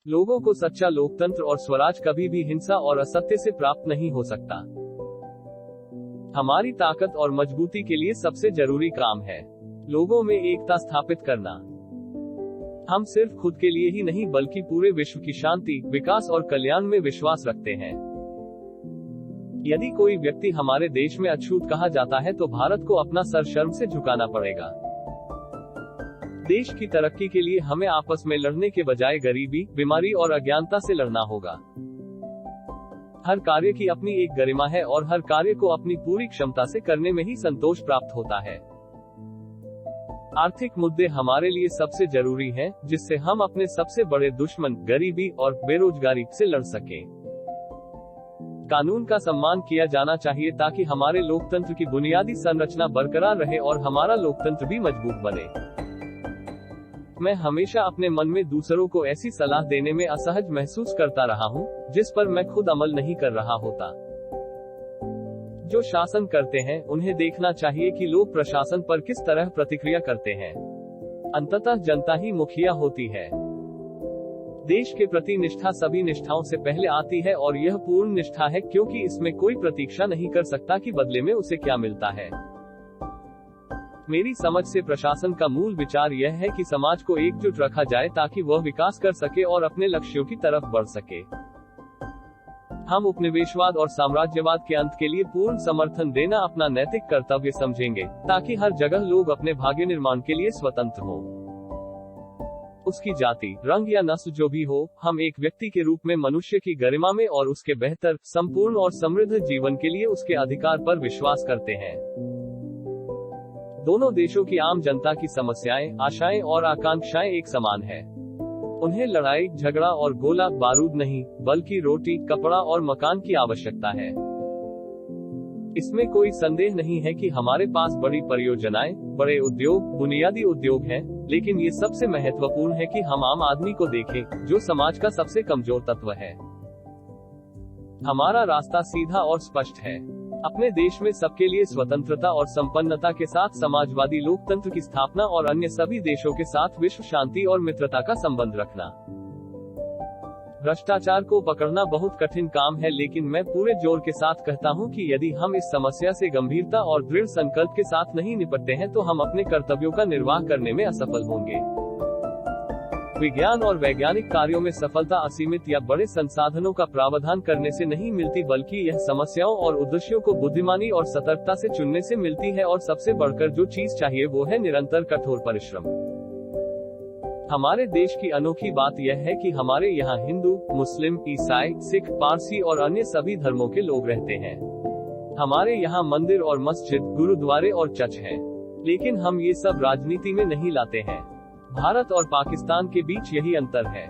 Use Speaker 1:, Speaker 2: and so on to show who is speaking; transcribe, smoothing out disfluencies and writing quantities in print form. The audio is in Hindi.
Speaker 1: लोगों को सच्चा लोकतंत्र और स्वराज कभी भी हिंसा और असत्य से प्राप्त नहीं हो सकता। हमारी ताकत और मजबूती के लिए सबसे जरूरी काम है लोगों में एकता स्थापित करना। हम सिर्फ खुद के लिए ही नहीं बल्कि पूरे विश्व की शांति, विकास और कल्याण में विश्वास रखते हैं। यदि कोई व्यक्ति हमारे देश में अछूत कहा जाता है तो भारत को अपना सर शर्म से झुकाना पड़ेगा। देश की तरक्की के लिए हमें आपस में लड़ने के बजाय गरीबी, बीमारी और अज्ञानता से लड़ना होगा। हर कार्य की अपनी एक गरिमा है और हर कार्य को अपनी पूरी क्षमता से करने में ही संतोष प्राप्त होता है। आर्थिक मुद्दे हमारे लिए सबसे जरूरी हैं, जिससे हम अपने सबसे बड़े दुश्मन गरीबी और बेरोजगारी से लड़ सकें। कानून का सम्मान किया जाना चाहिए ताकि हमारे लोकतंत्र की बुनियादी संरचना बरकरार रहे और हमारा लोकतंत्र भी मजबूत बने। मैं हमेशा अपने मन में दूसरों को ऐसी सलाह देने में असहज महसूस करता रहा हूं, जिस पर मैं खुद अमल नहीं कर रहा होता। जो शासन करते हैं उन्हें देखना चाहिए कि लोग प्रशासन पर किस तरह प्रतिक्रिया करते हैं। अंततः जनता ही मुखिया होती है। देश के प्रति निष्ठा सभी निष्ठाओं से पहले आती है और यह पूर्ण निष्ठा है, क्योंकि इसमें कोई प्रतीक्षा नहीं कर सकता कि बदले में उसे क्या मिलता है। मेरी समझ से प्रशासन का मूल विचार यह है कि समाज को एकजुट रखा जाए ताकि वह विकास कर सके और अपने लक्ष्यों की तरफ बढ़ सके। हम उपनिवेशवाद और साम्राज्यवाद के अंत के लिए पूर्ण समर्थन देना अपना नैतिक कर्तव्य समझेंगे, ताकि हर जगह लोग अपने भाग्य निर्माण के लिए स्वतंत्र हों। उसकी जाति, रंग या नस्ल जो भी हो, हम एक व्यक्ति के रूप में मनुष्य की गरिमा में और उसके बेहतर, संपूर्ण और समृद्ध जीवन के लिए उसके अधिकार पर विश्वास करते हैं। दोनों देशों की आम जनता की समस्याएं, आशाएं और आकांक्षाएं एक समान है। उन्हें लड़ाई, झगड़ा और गोला बारूद नहीं, बल्कि रोटी, कपड़ा और मकान की आवश्यकता है। इसमें कोई संदेह नहीं है कि हमारे पास बड़ी परियोजनाएं, बड़े उद्योग, बुनियादी उद्योग हैं, लेकिन ये सबसे महत्वपूर्ण है कि हम आम आदमी को देखें, जो समाज का सबसे कमजोर तत्व है। हमारा रास्ता सीधा और स्पष्ट है। अपने देश में सबके लिए स्वतंत्रता और संपन्नता के साथ समाजवादी लोकतंत्र की स्थापना और अन्य सभी देशों के साथ विश्व शांति और मित्रता का संबंध रखना। भ्रष्टाचार को पकड़ना बहुत कठिन काम है, लेकिन मैं पूरे जोर के साथ कहता हूं कि यदि हम इस समस्या से गंभीरता और दृढ़ संकल्प के साथ नहीं निपटते हैं तो हम अपने कर्तव्यों का निर्वाह करने में असफल होंगे। विज्ञान और वैज्ञानिक कार्यों में सफलता असीमित या बड़े संसाधनों का प्रावधान करने से नहीं मिलती, बल्कि यह समस्याओं और उद्देश्यों को बुद्धिमानी और सतर्कता से चुनने से मिलती है। और सबसे बढ़कर जो चीज चाहिए वो है निरंतर कठोर परिश्रम। हमारे देश की अनोखी बात यह है कि हमारे यहाँ हिंदू, मुस्लिम, ईसाई, सिख, पारसी और अन्य सभी धर्मों के लोग रहते हैं। हमारे यहाँ मंदिर और मस्जिद, गुरुद्वारे और चर्च हैं। लेकिन हम ये सब राजनीति में नहीं लाते हैं। भारत और पाकिस्तान के बीच यही अंतर है।